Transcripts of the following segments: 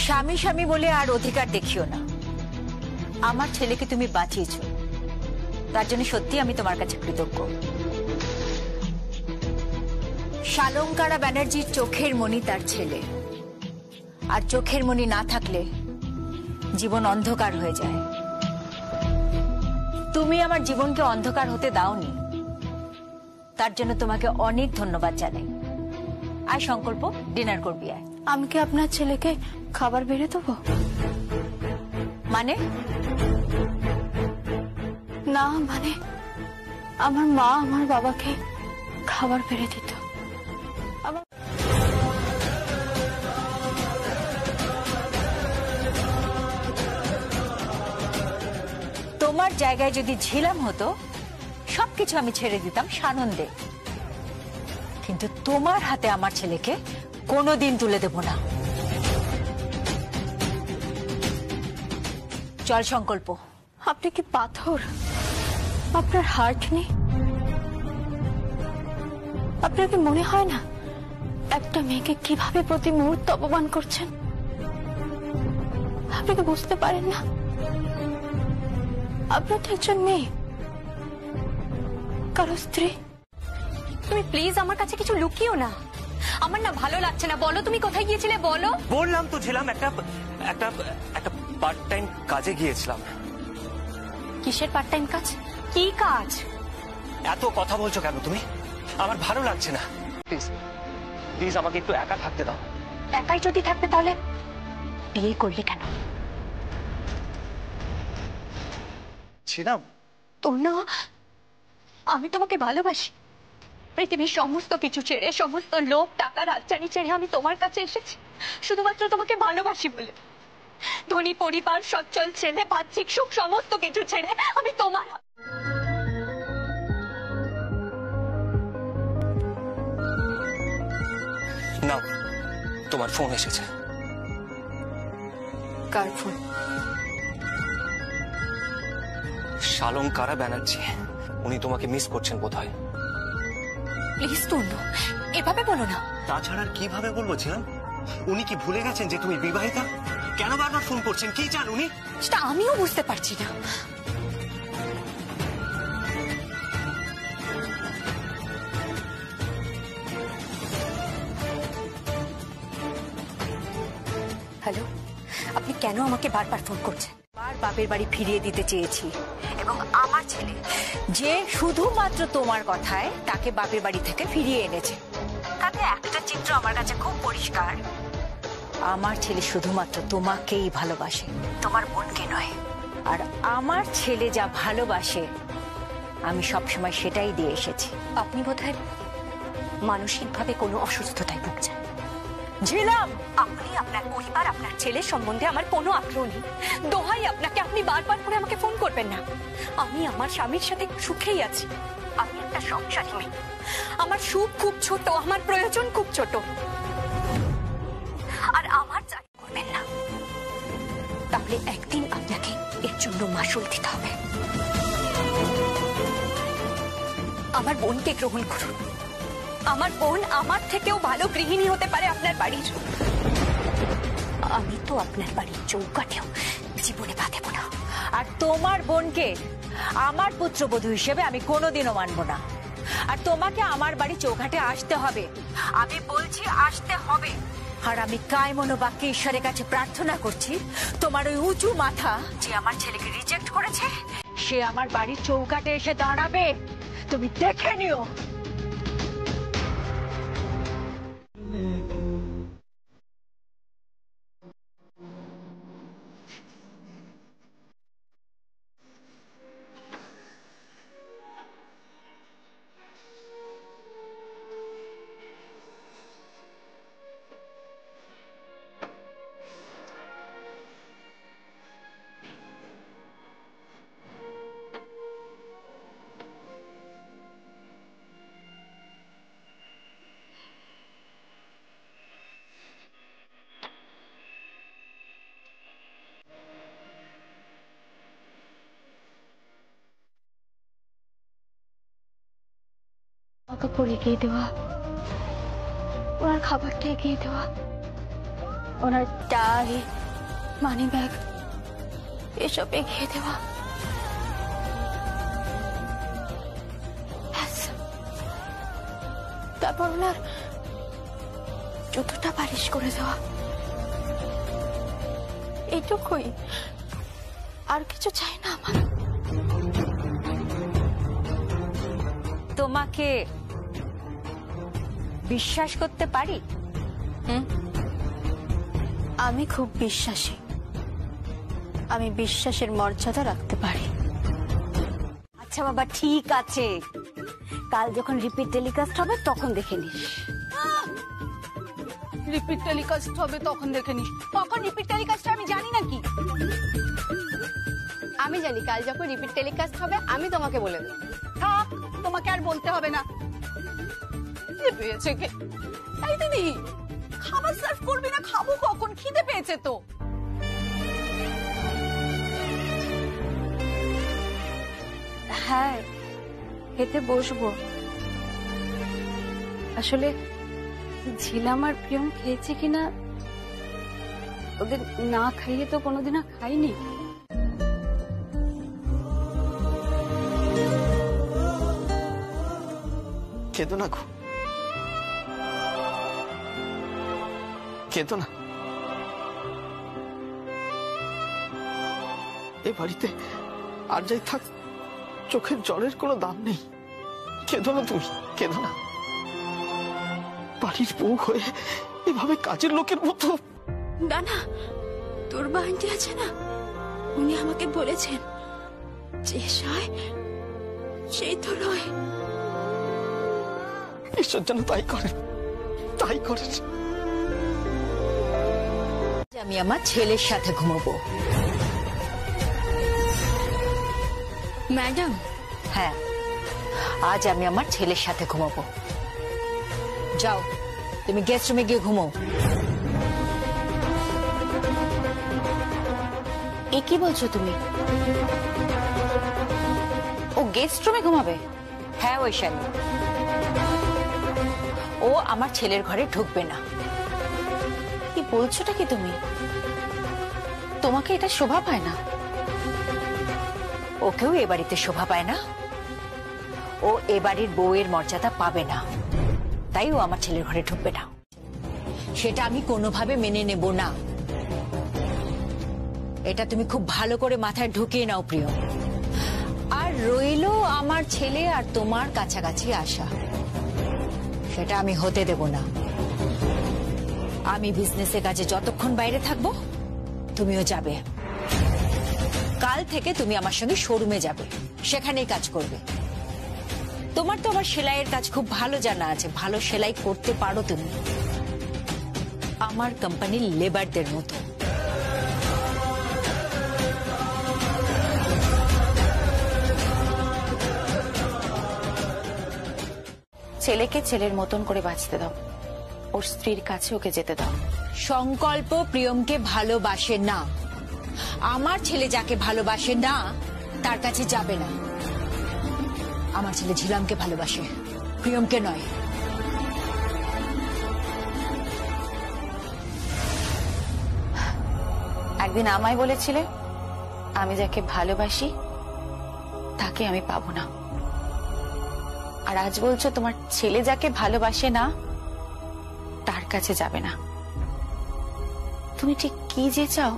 স্বামী স্বামী বলে আর অধিকার দেখিও না। আমার ছেলেকে তুমি বাঁচিয়েছো, তার জন্য সত্যি আমি তোমার কাছে কৃতজ্ঞ। শালঙ্কারা ব্যানার্জির চোখের মণি তার ছেলে, আর চোখের মণি না থাকলে জীবন অন্ধকার হয়ে যায়। তুমি আমার জীবনকে অন্ধকার হতে দাওনি, তার জন্য তোমাকে অনেক ধন্যবাদ জানাই। আয় সংকল্প, ডিনার করবি আয়। আমি কি আপনার ছেলেকে খাবার বেড়ে দেবো? মানে? না মানে আমার মা আমার বাবাকে খাবার বেড়ে দিত। তোমার জায়গায় যদি ঝিলাম হতো সবকিছু আমি ছেড়ে দিতাম সানন্দে, কিন্তু তোমার হাতে আমার ছেলেকে কোনোদিন তুলে দেব না। চল সংকল্প। আপনি কি পাথর? আপনার হার্ট নেই? আপনার কি মনে হয় না একটা মেয়েকে কিভাবে প্রতি মুহূর্তে অপমান করছেন? আপনি কি বুঝতে পারেন না? আপনার তো একজন মেয়ে, কারো স্ত্রী। তুমি প্লিজ আমার কাছে কিছু লুকিও না। আমার না ভালো লাগছে না। বলো তুমি কোথায় গিয়েছিলে বলো। বললাম তো ছিলাম একটা একটা একটা পার্ট টাইম কাজে গিয়েছিলাম। কিসের পার্ট টাইম কাজ? কি কাজ? এত কথা বলছো কেন তুমি? আমার ভালো লাগছে না। প্লিজ প্লিজ আমাকে একটু একা থাকতে দাও। একাই যদি থাকতে তাহলে বিয়ে করলে কেন? ছিলাম তোর না, আমি তোমাকে ভালোবাসি। পৃথিবীর সমস্ত কিছু ছেড়ে, সমস্ত লোক, টাকা, রাজধানী ছেড়ে আমি তোমার কাছে এসেছি শুধুমাত্র তোমাকে ভালোবাসি বলে। ধনী পরিবার, সচ্ছল ছেলে, বাহ্যিক সুখ সমস্ত কিছু ছেড়ে আমি তোমার। নাও, তোমার ফোন এসেছে। কার ফোন? শালঙ্কারা ব্যানার্জি, উনি তোমাকে মিস করছেন বোধহয়। প্লিজ তনু, এভাবে বলো না। তাছাড়া আর কিভাবে বলবো ছিলাম? উনি কি ভুলে গেছেন যে তুমি বিবাহিতা? কেন বারবার ফোন করছেন? কি চান উনি? সেটা আমিও বুঝতে পারছি না। হ্যালো, আপনি কেন আমাকে বারবার ফোন করছেন? বাপের বাড়ি ফিরিয়ে দিতে চেয়েছি, এবং আমার ছেলে যে শুধুমাত্র তোমার কথায় তাকে বাপের বাড়ি থেকে ফিরিয়ে এনেছে, তাতে একটা চিত্র আমার কাছে খুব পরিষ্কার। আমার ছেলে শুধুমাত্র তোমাকেই ভালোবাসে, তোমার বোনকে নয়। আর আমার ছেলে যা ভালোবাসে আমি সবসময় সেটাই দিয়ে এসেছি। আপনি বোধহয় মানসিকভাবে কোনো অসুস্থতায় ভুগছেন। ঝিলাম, আপনি, আপনার পরিবার, আপনার ছেলের সম্বন্ধে আমার কোনো আগ্রহ নেই। দোহাই আপনাকে, আপনি বারবার করে আমাকে ফোন করবেন না। আমি আমার স্বামীর সাথে সুখেই আছি। আমি একটা সংসারী মেয়ে। আমার সুখ খুব ছোট, আমার প্রয়োজন খুব ছোট। আর আমার চাই করবেন না, তাহলে একদিন আপনাকে এর জন্য মাসুল দিতে হবে। আমার বোনকে গ্রহণ করুন। আমার বোন আমার থেকেও ভালো গৃহিণী হতে পারে আপনার বাড়ির। আমি তো আপনার বাড়ির চৌকাঠেও জীবনে পা দেব না। আর তোমার বোনকে আমার পুত্রবধূ হিসেবে আমি কোনোদিনও মানব না। আর তোমাকে আমার বাড়ি চৌঘাটে আসতে হবে, আমি বলছি আসতে হবে। আর আমি কায় মনোবাক্যে ঈশ্বরের কাছে প্রার্থনা করছি, তোমার ওই উঁচু মাথা যে আমার ছেলেকে রিজেক্ট করেছে সে আমার বাড়ির চৌঘাটে এসে দাঁড়াবে। তুমি দেখে নিও। কাপড় এগিয়ে দেওয়া, ওনার খাবারটা এগিয়ে দেওয়া, ওনার টাই, মানি ব্যাগ এসব এগিয়ে দেওয়া। তারপর ওনার জুতোটা পালিশ করে দেওয়া, এইটুকুই, আর কিছু চাই না আমার। তোমাকে বিশ্বাস করতে পারি? আমি খুব বিশ্বাসী, আমি বিশ্বাসের মর্যাদা রাখতে পারি। আচ্ছা বাবা, ঠিক আছে, কাল যখন রিপিট টেলিকাস্ট হবে তখন দেখে নিস। রিপিট টেলিকাস্ট হবে তখন দেখে নিস? কখন রিপিট টেলিকাস্ট আমি জানি নাকি? আমি জানি কাল যখন রিপিট টেলিকাস্ট হবে আমি তোমাকে বলে দেবো। থাক, তোমাকে আর বলতে হবে না। খিদে পেয়েছে কে? এই দিদি, খাবার সার্ভ করবি না? খাবো কখন? খিদে পেয়েছে তো। হ্যাঁ, খেতে বসবো। আসলে ঝিলাম আর প্রিয়ম খেয়েছে কিনা, ওদের না খাইয়ে তো কোনোদিনও খাইনি। কেঁদো না গো, কেঁদো না। এ বাড়িতে আর যাই থাক, চোখের জলের কোনো দাম নেই। কেঁদো না তুমি, কেঁদো না। বাড়ির বউ হয়ে এভাবে কাজের লোকের মতো। না না, তোর বান্টি আছে না, উনি আমাকে বলেছেন যে সয় সেই তো রয়। ঈশ্বর যেন তাই করেন, তাই করেন। আমি আমার ছেলের সাথে ঘুমাবো। ম্যাডাম? হ্যাঁ, আজ আমি আমার ছেলের সাথে ঘুমাবো। যাও, তুমি গেস্ট রুমে গিয়ে ঘুমাও। এ কি বলছো তুমি? ও গেস্ট রুমে ঘুমাবে? হ্যাঁ ঐশানী, ও আমার ছেলের ঘরে ঢুকবে না। কি বলছোটা কি তুমি? তোমাকে এটা শোভা পায় না? ওকেও এ বাড়িতে শোভা পায় না, ও এ বাড়ির বউয়ের মর্যাদা পাবে না, তাই ও আমার ছেলের ঘরে ঢুকবে না। সেটা আমি কোনোভাবে মেনে নেব না। এটা তুমি খুব ভালো করে মাথায় ঢুকিয়ে নাও প্রিয়। আর রইলো আমার ছেলে আর তোমার কাছাকাছি আসা, সেটা আমি হতে দেব না। আমি বিজনেসের কাজে যতক্ষণ বাইরে থাকবো তুমিও যাবে। কাল থেকে তুমি আমার সঙ্গে শোরুমে যাবে, সেখানেই কাজ করবে। তোমার তো আবার সেলাইয়ের কাজ খুব ভালো জানা আছে, ভালো সেলাই করতে পারো তুমি, আমার কোম্পানির লেবারদের মতো। ছেলেকে ছেলের মতন করে বাঁচতে দাও, ওর স্ত্রীর কাছে ওকে যেতে দাও। সংকল্প প্রিয়মকে ভালোবাসে না, আমার ছেলে যাকে ভালোবাসে না তার কাছে যাবে না। আমার ছেলে ঝিলামকে ভালোবাসে, প্রিয়মকে নয়। একদিন আমায় বলেছিলে আমি যাকে ভালোবাসি তাকে আমি পাবো না, আর আজ বলছো তোমার ছেলে যাকে ভালোবাসে না তার কাছে যাবে না। তুমি ঠিক কি যে চাও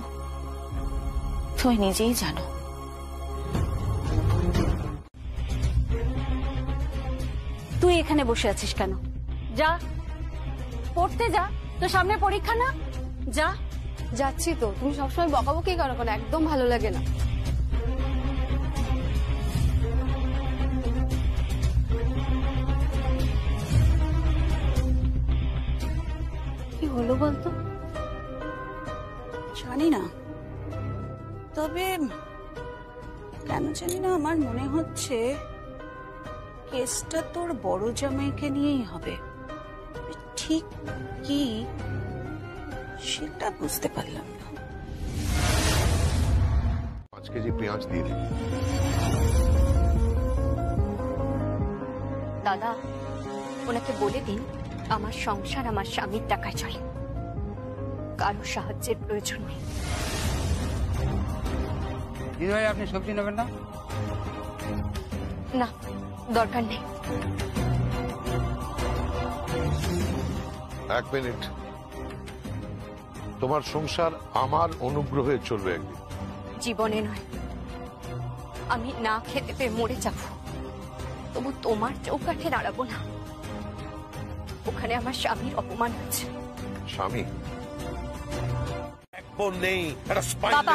তুমি নিজেই জানো। তুই এখানে বসে আছিস কেন? যা পড়তে যা, তো সামনে পরীক্ষা না? যা। যাচ্ছি তো, তুমি সবসময় বকাবকি করো কেন? একদম ভালো লাগে না। কি হলো বলতো? জানি না, তবে কেন জানি না আমার মনে হচ্ছে কেসটা তোর বড় জামাইকে নিয়েই হবে। ঠিক কি সেটা বুঝতে পারলাম না। 5 কেজি পেঁয়াজ দিয়ে দিন। দাদা, ওনাকে বলে দিন আমার সংসার আমার স্বামীর টাকায় চলে, কারো সাহায্যের প্রয়োজন নেই। দিদি ভাই আপনি সবজি নেবেন না? না, দরকার নেই। এক মিনিট, তোমার সংসার আমার অনুগ্রহে চলবে একদিন। জীবনে নয়, আমি না খেতে পেয়ে মরে যাব, তবু তোমার চৌকাঠে দাঁড়াবো না। ওখানে আমার স্বামীর অপমান হচ্ছে। স্বামী বাবা,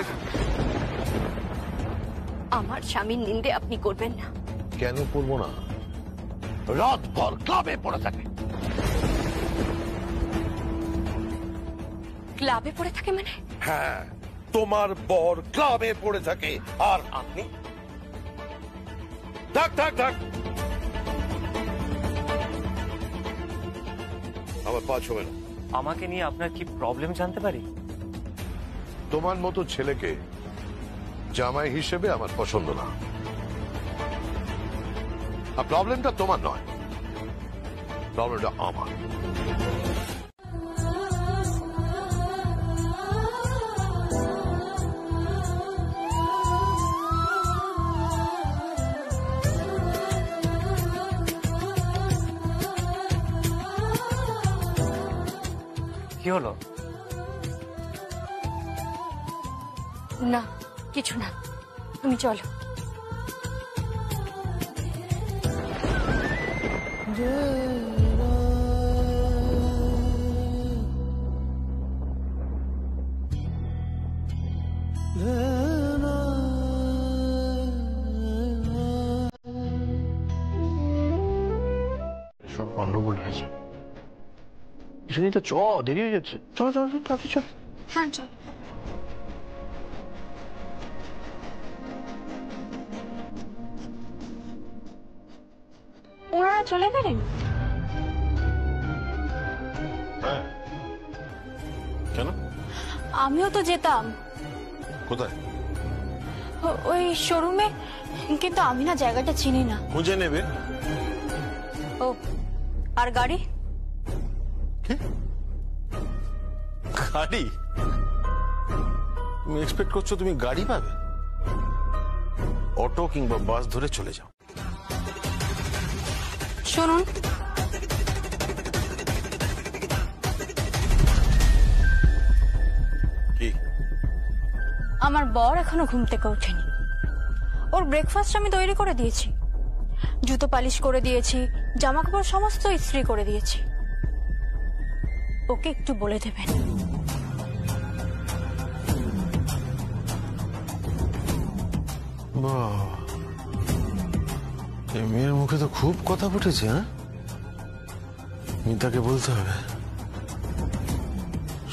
আমার স্বামীর নিন্দে আপনি করবেন না। কেন করবো না? রাত ভর ক্লাবে পড়ে থাকে। ক্লাবে পড়ে থাকে মানে? হ্যাঁ, তোমার বর ক্লাবে পড়ে থাকে আর আপনি থাক থাক থাক। আমার পা ছবে না। আমাকে নিয়ে আপনার কি প্রবলেম জানতে পারি? তোমার মতো ছেলেকে জামাই হিসেবে আমার পছন্দ না। আর প্রবলেমটা তোমার নয়, প্রবলেমটা আমার। কি হলো? না, কিছু না, তুমি চলো। সব গন্ডগোল হয়েছে। কিছুদিন তো দেরি হয়ে যাচ্ছে। চল চল চল তাড়াতাড়ি চল। হ্যাঁ চল। ওনারা চলে গেলেন? কেন? আমিও তো যেতাম কোথায়? ওই শোরুমে, কিন্তু আমি না জায়গাটা চিনি না। খুঁজে নেবে। ও, আর গাড়ি? গাড়ি? তুমি এক্সপেক্ট করছো তুমি গাড়ি পাবে? অটো কিংবা বাস ধরে চলে যাও। শুনুন, কি? আমার বর এখনো ঘুম থেকে ওঠেনি। ওর ব্রেকফাস্ট আমি তৈরি করে দিয়েছি, জুতো পালিশ করে দিয়েছি, জামা কাপড় সমস্ত ইস্ত্রি করে দিয়েছি। ওকে একটু বলে দেবেন। বাহ, এই মেয়ের মুখে তো খুব কথা ফুটেছে। হ্যাঁ, মিতাকে বলতে হবে।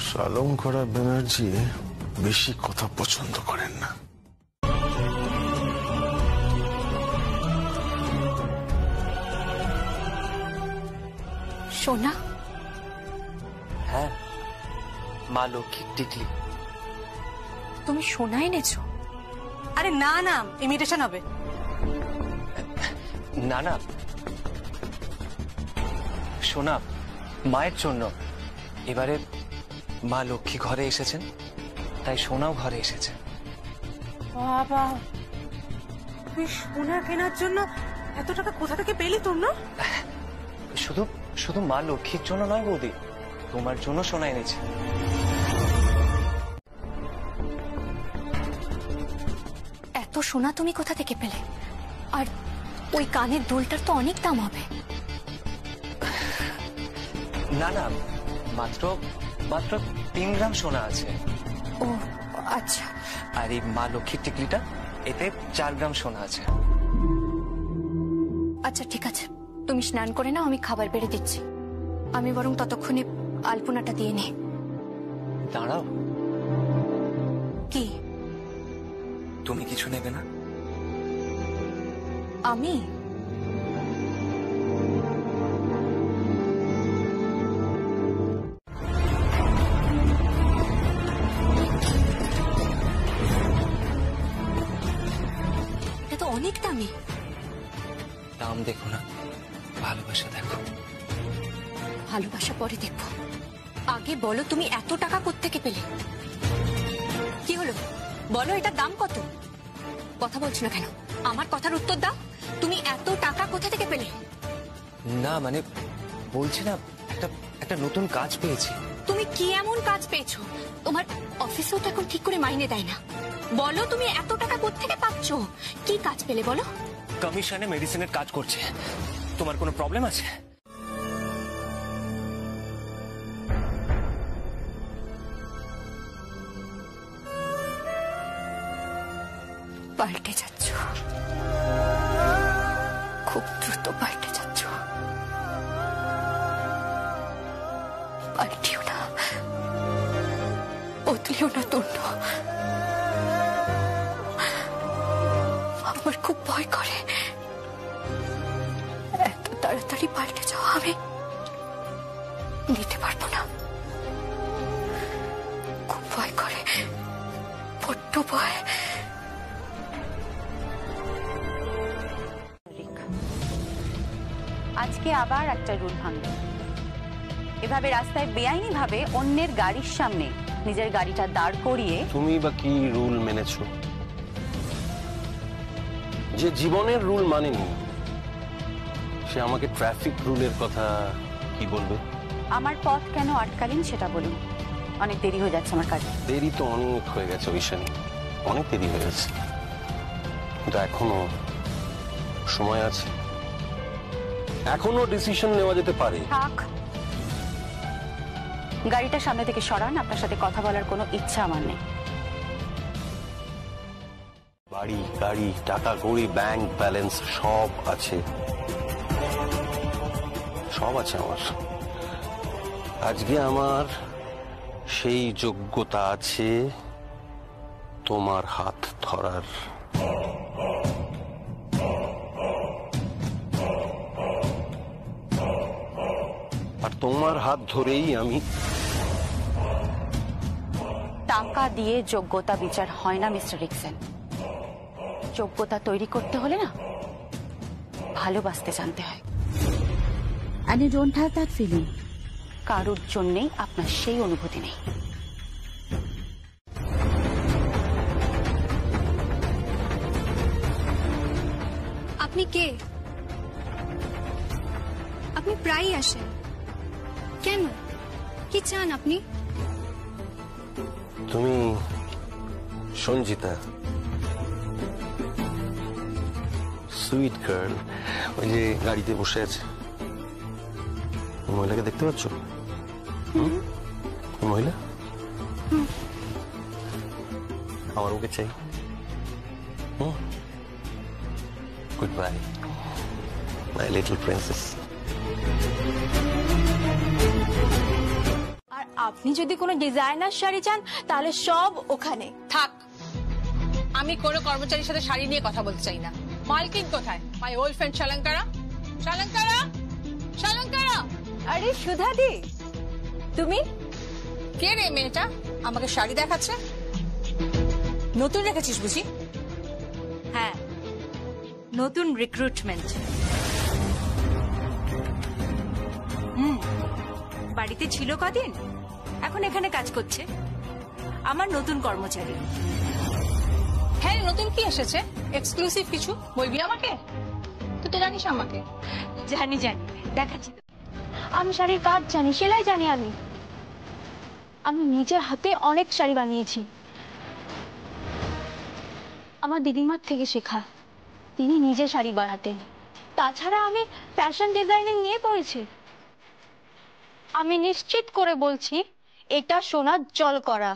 সালঙ্করা ব্যানার্জি বেশি কথা পছন্দ করেন না। সোনা? হ্যাঁ, মা লক্ষ্মীর টিকলি। তুমি সোনা এনেছো? আরে না না, ইমিটেশন হবে। না না সোনা, মায়ের জন্য। এবারে মা লক্ষ্মী ঘরে এসেছেন, তাই সোনাও ঘরে এসেছে। বাবা, তুই সোনা কেনার জন্য এত টাকা কোথা থেকে পেলি তোমরা? শুধু শুধু মা লক্ষ্মীর জন্য নয় বৌদি, তোমার জন্য সোনা এনেছি। এত সোনা তুমি কোথা থেকে পেলে? আর ওই কানের দুলটার তো অনেক দাম হবে। না না, মাত্র মাত্র 3 গ্রাম সোনা আছে। ও আচ্ছা। আর এই মা লক্ষ্মীর টিকলিটা, এতে 4 গ্রাম সোনা আছে। আচ্ছা ঠিক আছে, তুমি স্নান করে নাও, আমি খাবার বেড়ে দিচ্ছি। আমি বরং ততক্ষণে আলপনাটা দিয়ে নে। দাঁড়াও, কি? তুমি কিছু নেবে না? আমি? এটা তো অনেক দামি। দাম দেখো না, ভালোবাসা দেখো। ভালোবাসা পরে দেখবো, আগে বলো তুমি এত টাকা কোত্থেকে পেলে? কি হলো বলো, এটার দাম কত? কথা বলছো না কেন? আমার কথার উত্তর দাও, তুমি এত টাকা কোথা থেকে পেলে? না মানে বলছি না, একটা নতুন কাজ পেয়েছি। তুমি কি এমন কাজ পেয়েছো? তোমার অফিসেও তো এখন ঠিক করে মাইনে দেয় না। বলো তুমি এত টাকা কোত্থেকে পাচ্ছ? কি কাজ পেলে বলো? কমিশনে মেডিসিনের কাজ করছে। তোমার কোনো প্রবলেম আছে? পাল্টে যাচ্ছ, খুব দ্রুত পাল্টে যাচ্ছ। পাল্টিও না, বদলিও না তুণ্ড। আমার খুব ভয় করে, এত তাড়াতাড়ি পাল্টে যাওয়া আমি নিতে পারবো না। খুব ভয় করে, বড্ড ভয়। আজকে আবার একটা রুল ভাঙবে। এভাবে রাস্তায় বেআইনি ভাবে অন্যের গাড়ির সামনে নিজের গাড়িটা দাঁড় করিয়ে। তুমি বা কি রুল মেনেছো? যে জীবনের রুল মানেনি সে আমাকে ট্রাফিক রুলের কথা কি বলবে? আমার পথ কেন আটকালেন সেটা বলুন। অনেক দেরি হয়ে যাচ্ছে আমার কাজে। দেরি তো অনেক হয়ে গেছে ঐশানী, অনেক দেরি হয়ে গেছে, কিন্তু এখনো সময় আছে, এখনো ডিসিশন নেওয়া যেতে পারে। থাক, গাড়িটা সামনে থেকে সরান। আপনার সাথে কথা বলার কোনো ইচ্ছা আমার নেই। বাড়ি, গাড়ি, টাকা কড়ি, ব্যাংক ব্যালেন্স সব আছে, সব আছে আমার। আজকে আমার সেই যোগ্যতা আছে তোমার হাত ধরার। আর তোমার হাত ধরেই আমি। টাকা দিয়ে যোগ্যতা বিচার হয় না মিস্টার রিক্সন। যোগ্যতা তৈরি করতে হলে না ভালোবাসতে জানতে হয়। And you don't have that feeling? কারোর জন্যেই আপনার সেই অনুভূতি নেই। আপনি কে? আপনি প্রায়ই আসেন কেন? কি চান আপনি? তুমি সঞ্জিতা, সুইট গার্ল, ওই যে গাড়িতে বসে আছে, মহিলাকে দেখতে পাচ্ছ? মহিলা আমার ওকে চাই। Good bye my little princess. আর আপনি যদি কোনো ডিজাইনার শাড়ি চান তাহলে সব ওখানে। থাক, আমি কোনো কর্মচারীর সাথে শাড়ি নিয়ে কথা বলতে চাই না। মালকিন কোথায়? মাই ওল্ড ফ্রেন্ড শালঙ্কারা। শালঙ্কারা, শালঙ্কারা। আরে সুধাদি, তুমি? কে রে মেয়েটা আমাকে শাড়ি দেখাচ্ছে? নতুন রেখেছিস বুঝি? হ্যাঁ, নতুন রিক্রুটমেন্ট। বাড়িতে ছিল কদিন, এখন এখানে কাজ করছে। আমার নতুন কর্মচারী। হ্যাঁ, নতুন কি এসেছে? এক্সক্লুসিভ কিছু বলবি আমাকে? তুই তো জানিস আমাকে। জানি জানি, দেখাচ্ছি। আমি শাড়ির কাজ জানি, সেলাই জানি। আমি নিজের হাতে অনেক শাড়ি বানিয়েছি। আমার দিদিমার থেকে শেখা। তিনি নিজে শাড়ি বানাতেন। তাছাড়া আমি ফ্যাশন ডিজাইনিং নিয়ে পড়েছি। আমি নিশ্চিত করে বলছি, এটা সোনার জল করা।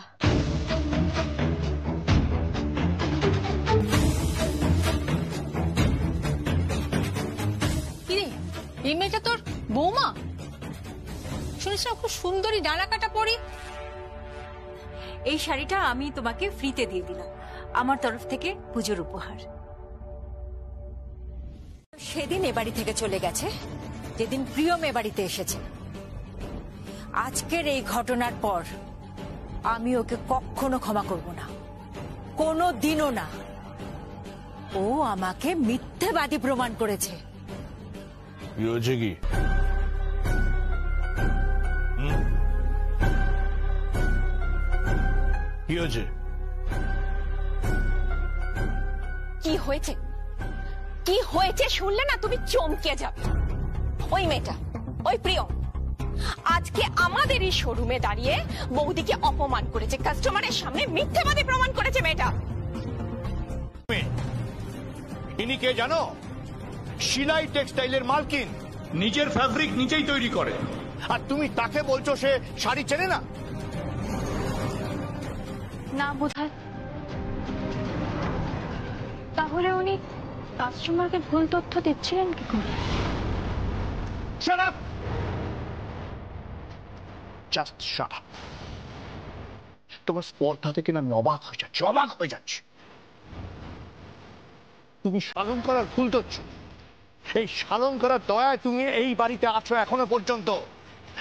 এই মেয়েটা তোর বৌমা? শুনেছিলাম খুব সুন্দরী, ডানা কাটা পরি। এই শাড়িটা আমি তোমাকে ফ্রিতে দিয়ে দিলাম, আমার তরফ থেকে পুজোর উপহার। সেদিন এ বাড়ি থেকে চলে গেছে যেদিন প্রিয়ম এ বাড়িতে এসেছে। আজকের এই ঘটনার পর আমি ওকে কখনো ক্ষমা করব না, কোনো দিনও না। ও আমাকে মিথ্যেবাদী প্রমাণ করেছে। কি হয়েছে কি? হয়েছে? কি হয়েছে? কি হয়েছে শুনলে না তুমি চমকে যাবে। ওই মেয়েটা, ওই প্রিয়, আজকে আমাদেরই শোরুমে দাঁড়িয়ে বৌদিকে অপমান করেছে, কাস্টমারের সামনে মিথ্যাবাদী প্রমাণ করেছে মেয়েটা। ইনি কে জানো? শিলাই টেক্সটাইলের মালকিন, নিজের ফ্যাব্রিক নিজেই তৈরি করে, আর তুমি তাকে বলছো সে শাড়ি চেনে না? না বোধহয়। তাহলে উনি কাস্টমারকে ভুল তথ্য দিচ্ছিলেন কি করে? Shut up! Just shut up. তোমার স্পর্ধা থেকে না আমি অবাক হয়ে যাচ্ছি। তুমি সাধন করার ভুল ধরছো। এই সাধন করার দয়ায় তুমি এই বাড়িতে আছো এখনো পর্যন্ত,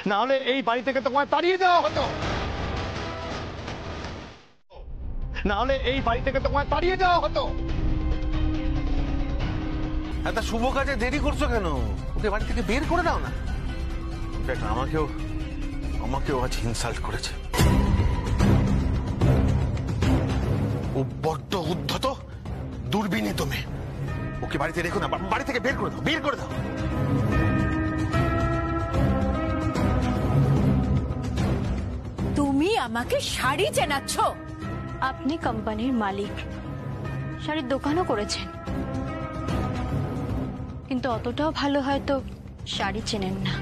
না হলে এই বাড়ি থেকে তোমায় তাড়িয়ে দেওয়া হতো। এত শুভ কাজে দেরি করছো কেন? ওকে বাড়ি থেকে বের করে দাও না। দেখ, আমাকেও আজ ইনসাল্ট করেছে। ও বড্ড উদ্ধত, দুর্বিনীত মেয়ে। ওকে বাড়িতে রেখো না, বাড়ি থেকে বের করে দাও। তুমি আমাকে শাড়ি চেনাচ্ছ? আপনি কোম্পানির মালিক, শাড়ির দোকানও করেছেন, কিন্তু অতটাও ভালো হয়তো শাড়ি চেনেন না।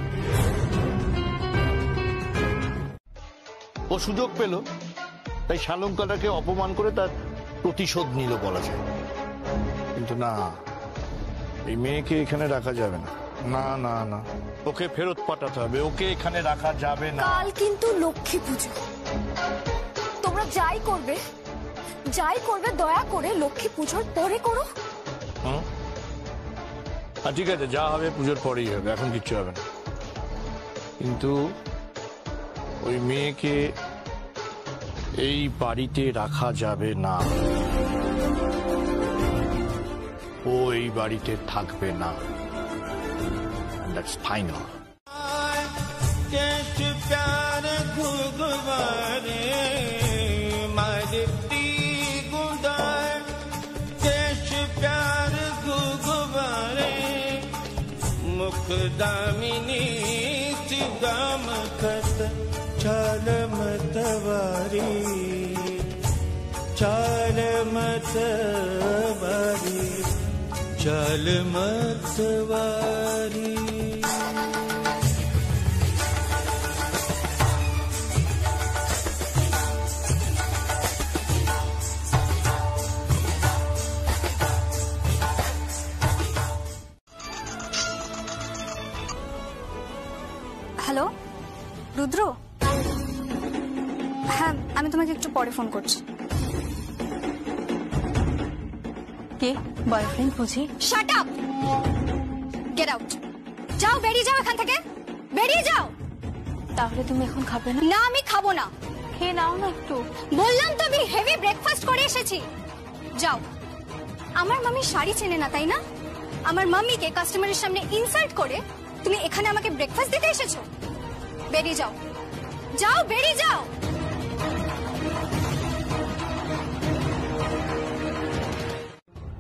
ও সুযোগ পেল, তাই শালঙ্কাটাকে অপমান করে তার প্রতিশোধ নিল বলা যায়। কিন্তু না, এই মেয়েকে এখানে রাখা যাবে না। না, ওকে ফেরত পাঠাতে হবে, ওকে এখানে রাখা যাবে না। কাল কিন্তু লক্ষ্মী পুজো, তোমরা যাই করবে দয়া করে লক্ষ্মী পুজোর পরে করো। ঠিক আছে, যা হবে পুজোর পরেই হবে, এখন কিচ্ছু হবে না। কিন্তু ওই মেয়েকে এই বাড়িতে রাখা যাবে না, ও এই বাড়িতে থাকবে না। That's final. दामिनी चिदाम खत चाल मतवारी হ্যালো রুদ্র, হ্যাঁ আমি তোমাকে একটু পরে ফোন করছি। কে বয়ফ্রেন্ড বুঝি? শাট আপ, গেট আউট, যাও, বেরিয়ে যাও এখান থেকে, বেরিয়ে যাও। তাহলে তুমি এখন খাবে না? না আমি খাবো না। খেয়ে নাও না একটু। বললাম তো আমি হেভি ব্রেকফাস্ট করে এসেছি, যাও। আমার মামি শাড়ি চেনে না তাই না? আমার মাম্মিকে কাস্টমারের সামনে ইনসাল্ট করে তুমি এখানে আমাকে ব্রেকফাস্ট দিতে এসেছো? বেরিয়ে যাও, যাও, বেরিয়ে যাও।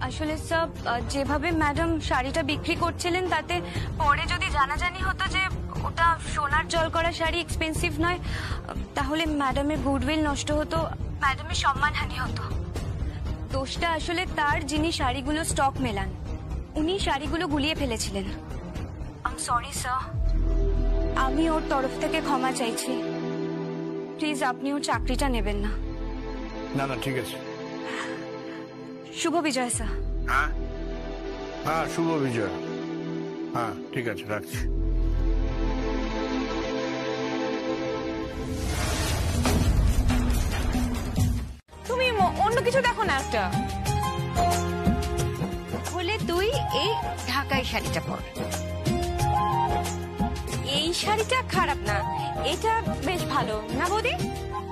আসলে স্যার, যেভাবে ম্যাডাম শাড়িটা বিক্রি করছিলেন তাতে পরে যদি জানাজানি হতো যে ওটা সোনার জল করা শাড়ি, এক্সপেন্সিভ নয়, তাহলে ম্যাডামের গুডউইল নষ্ট হতো, ম্যাডামের সম্মানহানি হতো। দোষটা আসলে তার, যিনি শাড়িগুলো স্টক মেলান। উনি শাড়িগুলো গুলিয়ে ফেলেছিলেন। আই এম সরি স্যার, আমি ওর তরফ থেকে ক্ষমা চাইছি। প্লিজ আপনি ওর চাকরিটা নেবেন না। না ঠিক আছে। শুভ বিজয় স্যার। হ্যাঁ শুভ বিজয়। হ্যাঁ ঠিক আছে, রাখছি। তুমি অন্য কিছু দেখো না একটা। বলে তুই এই ঢাকাই শাড়িটা পর। এই শাড়িটা খারাপ না, এটা বেশ ভালো না বৌদি?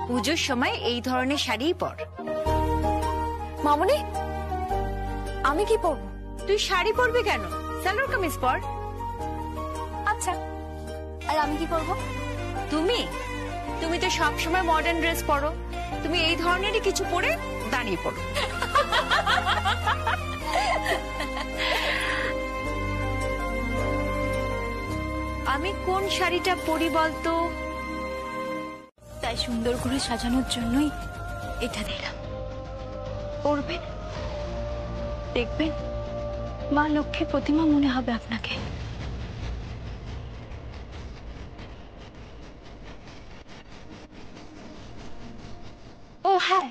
পুজোর সময় এই ধরনের শাড়িই পর। মামনি, আমি কি পরবো? তুই শাড়ি পরবি কেন? সালোয়ার কামিজ পর। আচ্ছা, আর আমি কি পরবো? তুমি তো সবসময় মডার্ন ড্রেস পরো, তুমি এই ধরনেরই কিছু পরে দাঁড়িয়ে পড়ো। আমি কোন শাড়িটা পরি বলতো? তাই সুন্দর করে সাজানোর জন্যই এটা দিলাম, পরবেন, দেখবেন মা লক্ষ্মীর প্রতিমা মনে হবে আপনাকে। ও হ্যাঁ,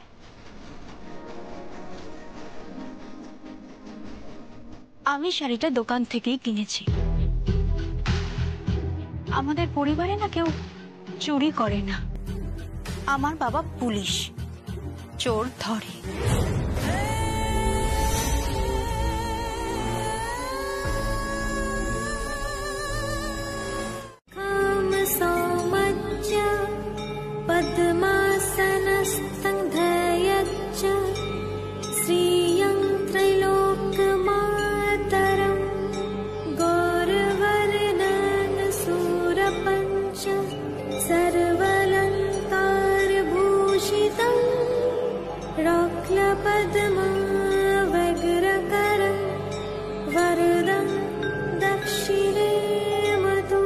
আমি শাড়িটা দোকান থেকেই কিনেছি। আমাদের পরিবারে না কেউ চুরি করে না। আমার বাবা পুলিশ, চোর ধরে। पद्मासनस्थं ध्ययच्च श्रियं त्रैलोक्यमातरं गौरवर्णन सूरपञ्च सर्वालङ्कारभूषितं रक्लपद्मा व्यग्रकरं वरदं दक्षिणे मधु।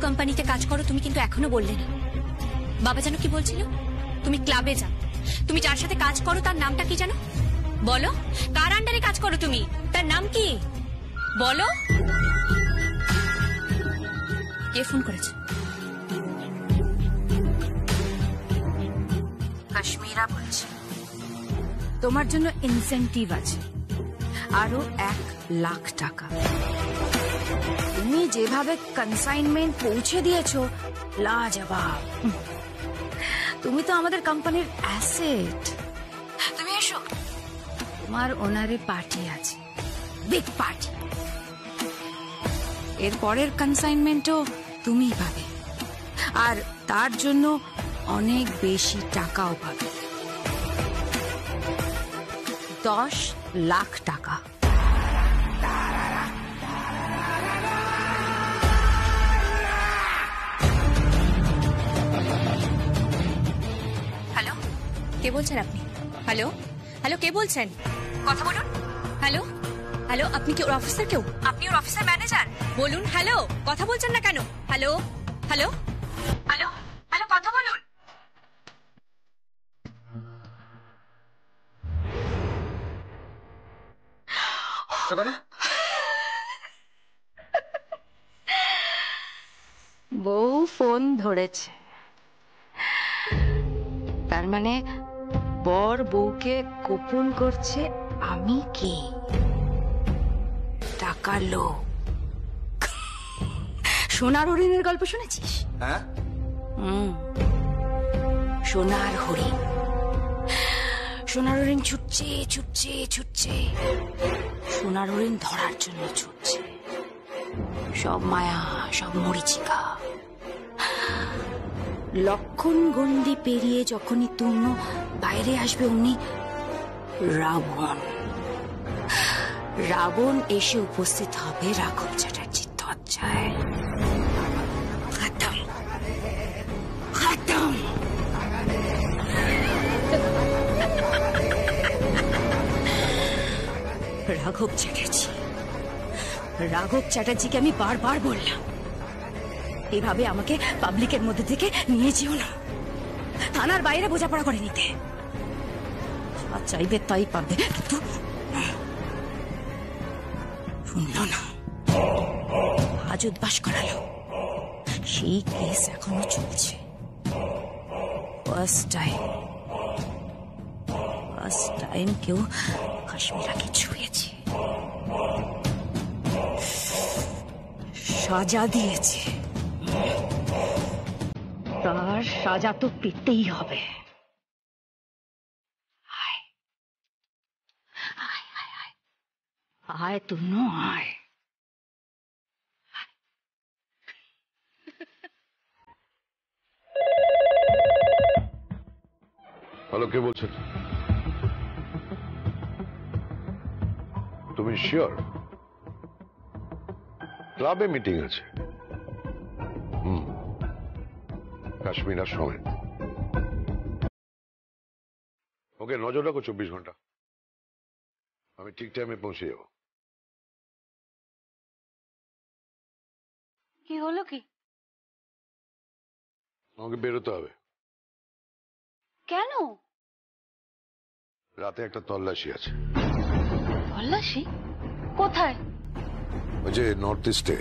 কোম্পানিতে কাজ করো তুমি, কিন্তু এখনো বললে না। বাবা জানো কি বলছিল? তুমি ক্লাবে যাও, তুমি যার সাথে কাজ করো তার নামটা কি জানো? বলো, কার আন্ডারে কাজ করো তুমি, তার নাম কি বলো? কে ফোন করেছে? কাশ্মীরা বলছে তোমার জন্য ইনসেন্টিভ আছে আরো 1 লাখ টাকা। তুমি যেভাবে কনসাইনমেন্ট পৌঁছে দিয়েছো লাজবাব। তুমি তো আমাদের কোম্পানির অ্যাসেট। তুমি এসো, তোমার ওনারের পার্টি আছে, বিগ পার্টি। এর পরের কনসাইনমেন্টও তুমিই পাবে, আর তার জন্য অনেক বেশি টাকাও পাবে, 10 লাখ টাকা। হ্যালো, কে বলছেন আপনি? হ্যালো হ্যালো, কে বলছেন? কথা বলুন। হ্যালো হ্যালো, আপনি কি ওর অফিসার? কেউ? আপনি ওর অফিসার ম্যানেজার? বলুন। হ্যালো, কথা বলছেন না কেন? হ্যালো হ্যালো হ্যালো হ্যালো, কথা বলুন। বউ ফোন ধরেছে, তার মানে বর বউকে গোপন করছে আমি কে। টাকার লোক। সোনার হরিণের গল্প শুনেছিস? হ্যাঁ, সোনার হরিণ। সোনার হরিণ ছুটছে ছুটছে ছুটছে, সোনার হরিণ ধরার জন্য ছুটছে। সব মায়া, সব মরিচিকা। লক্ষণ গণ্ডি পেরিয়ে যখনই তূর্ণ বাইরে আসবে অমনি রাবণ এসে উপস্থিত হবে রাঘব চ্যাটার্জির দরজায়। খতম খতম। রাঘব চ্যাটার্জিকে আমি বারবার বললাম, এভাবে আমাকে পাবলিকের মধ্যে থেকে নিয়ে যেও না, থানার বাইরে বোঝাপড়া করে নিতে। চাইবে তাই পাবে, কিন্তু শুনলো না, আজ উদ্বাস করালো। সেই কেস এখনো চলছে। ফার্স্ট টাইম কেউ কাশ্মীরাকে ছুঁয়েছে, সাজা দিয়েছে, তার সাজা তো পেতেই হবে। আয় তূর্ণ আয়। হ্যালো, কে বলছেন? তুমি শিওর? ক্লাবে মিটিং আছে। কাশ্মীরা সমেত। ওকে, নজর রাখো 24 ঘন্টা। আমি ঠিক টাইমে পৌঁছে যাবো। কি হলো কি? আমাকে বেরোতে হবে। কেন? রাতে একটা তল্লাশি আছে। তল্লাশি? কোথায়? ওই যে নর্থ ইস্টে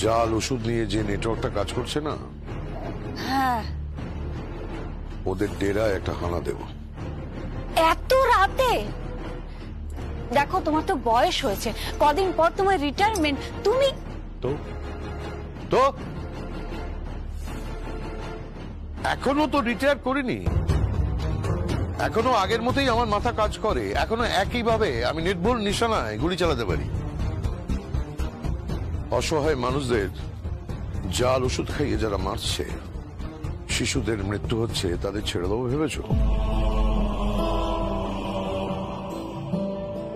জাল ওষুধ নিয়ে যে নেটওয়ার্কটা কাজ করছে না, হ্যাঁ, ওদের ডেরায় একটা হানা দেব। এত রাতে? দেখো, তোমার তো বয়স হয়েছে, কদিন পর তোমার রিটায়ারমেন্ট। তুমি তো এখনো তো রিটায়ার করিনি। এখনো আগের মতোই আমার মাথা কাজ করে। এখনো একইভাবে আমি নির্ভুল নিশানায় গুলি চালাতে পারি। অসহায় মানুষদের জাল ওষুধ খাইয়ে যারা মারছে, শিশুদের মৃত্যু হচ্ছে, তাদের ছেড়ে দেবো ভেবেছ?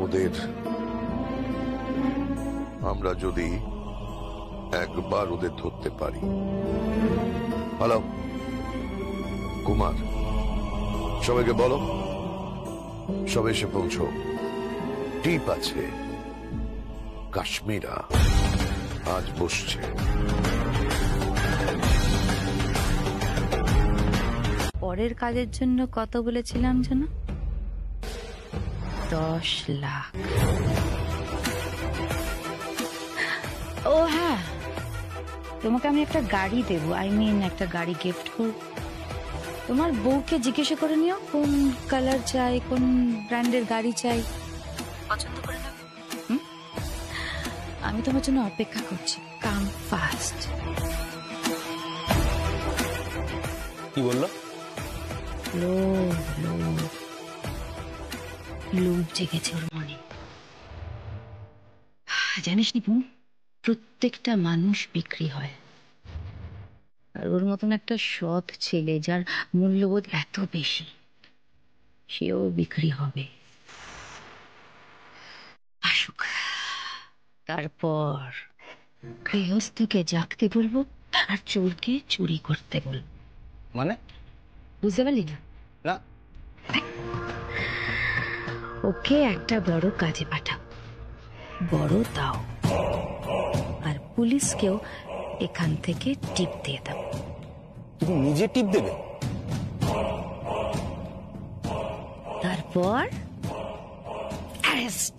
ওদের আমরা যদি একবার ওদের ধরতে পারি। হ্যালো কুমার, সবাইকে বলো সবাই এসে পৌঁছো। টিপ আছে, কাশ্মীরা আজ বসছে। পরের কাজের জন্য কত বলেছিলাম যেন? 10 লাখ। ও হ্যাঁ, তোমাকে আমি একটা গাড়ি দেবো, একটা গাড়ি গিফট করব। তোমার বউকে জিজ্ঞাসা করে নিও কোন কালার চাই, কোন ব্র্যান্ডের গাড়ি চাই, পছন্দ করে নেবে। আমি তোমার জন্য অপেক্ষা করছি। কাম ফাস্ট। কি বললো? লোভ জেগেছে ওর মনে। জানিস নিপু, প্রত্যেকটা মানুষ বিক্রি হয়, আর ওর মতন একটা সৎ ছেলে যার মূল্যবোধ এত বেশি, সেও বিক্রি হবে। আসুক, তারপর গৃহস্থকে জাগতে বলবো আর চোরকে চুরি করতে বলবো। মানে বুঝতে পারলি না? না। ওকে একটা বড় কাজে পাঠাও, বড় দাও, আর পুলিশকেও এখান থেকে টিপ দিয়ে দাও। তুমি নিজে টিপ দেবে? তারপর অ্যারেস্ট।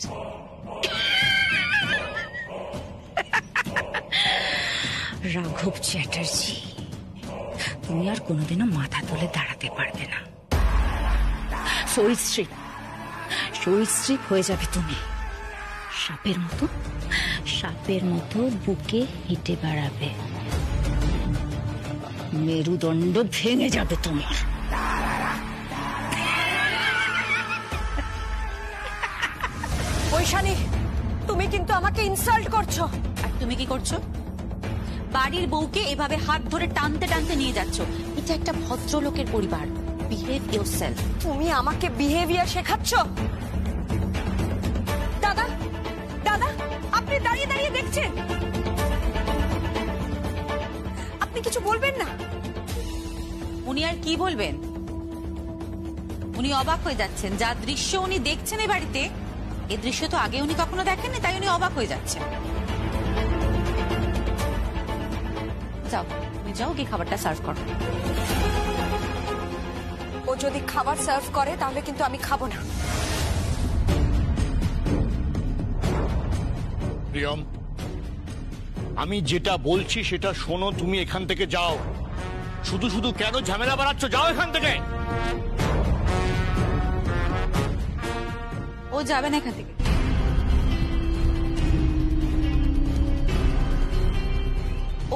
রাঘব চ্যাটার্জি, তুমি আর কোনোদিনও মাথা তুলে দাঁড়াতে পারবে না। সরীসৃপ হয়ে যাবে তুমি। সাপের মতো বুকে হেঁটে বেড়াবে। মেরুদণ্ড ভেঙে যাবে তোমার। বৈশালী, তুমি কিন্তু আমাকে ইনসাল্ট করছো। তুমি কি করছো? বাড়ির বউকে এভাবে হাত ধরে টানতে টানতে নিয়ে যাচ্ছ। এটা একটা ভদ্রলোকের পরিবার। Behave yourself. তুমি আমাকে বিহেভিয়ার শেখাচ্ছ? দাদা, দাদা, আপনি দাঁড়িয়ে দাঁড়িয়ে দেখছেন, আপনি কিছু বলবেন না? উনি আর কি বলবেন? উনি অবাক হয়ে যাচ্ছেন। যা দৃশ্য উনি দেখছেন এই বাড়িতে, এই দৃশ্য তো আগে উনি কখনো দেখেননি, তাই উনি অবাক হয়ে যাচ্ছেন। যাও, তুমি যাও, গিয়ে খাবারটা সার্ভ করো। ও যদি খাবার সার্ভ করে তাহলে কিন্তু আমি খাবো না। প্রিয়ম, আমি যেটা বলছি সেটা শোনো। তুমি এখান থেকে যাও। শুধু শুধু কেন ঝামেলা বাড়াচ্ছ? যাও এখান থেকে। ও যাবে না এখান থেকে।